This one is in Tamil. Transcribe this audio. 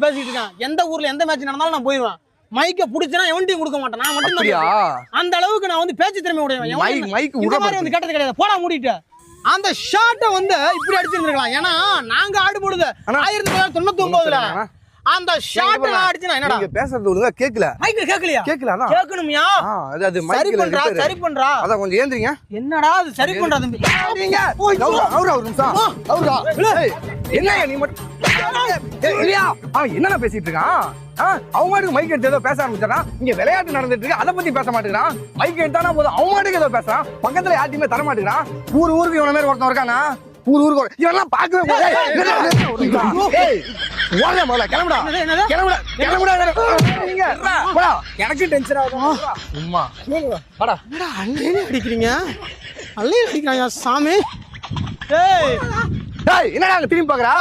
பேசிட்டு இருக்கேன். எந்த ஊர்ல எந்த மேட்ச் நடந்தாலும் நான் போயிடுவேன். மைக்க புடிச்சனா எவன்டையும் கொடுக்க மாட்டேன். நான் மட்டும் தான். அந்த அளவுக்கு நான் வந்து பேச்சு திறமை உடையவன். மைக் இந்த மாதிரி வந்து கேட்டது கிடையாது. போடா மூடிட்டு. அந்த ஷாட்டை வந்து இப்படி அடிச்சிருந்திருக்கலாம். ஏன்னா நாங்க ஆடுபடுது 1999ல அந்த ஷாட் நான் அடிச்சேனா என்னடா நீங்க பேசுறது ஒழுங்கா கேக்கல. மைக் கேக்கலையா? கேக்கல அதான். கேக்கணும்யா? அது மைக்ல சரி பண்றா. அத கொஞ்சம் ஏந்திரீங்க. என்னடா அது சரி பண்றா தம்பி. நீங்க அவரா ஒரு நிமிஷம். அவரா. என்னங்க நீ மட்டும் இல்லையா? அவன் என்னடா பேசிட்டு இருக்கான்? அவன் மாட்டுக்கு மைக் எடுத்து ஏதோ பேச ஆரம்பிச்சான். இங்க விளையாட்டு நடந்துட்டு இருக்கு, அதை பத்தி பேச மாட்டேங்கிறான். மைக் எடுத்தானா போதும் அவன் மாட்டுக்கு ஏதோ பேசுறான். பக்கத்துல யார்ட்டையுமே தர மாட்டேங்கிறான். ஊருக்கு இவன மாதிரி ஒருத்தன் இருக்கானா? ஊருக்கு இவெல்லாம் பார்க்கவே எனக்கு டென்ஷன் ஆகும். சும்மா அடிக்கிறீங்க அடிக்கிறாங்க சாமி. என்னடா திரும்பி பாக்குறா?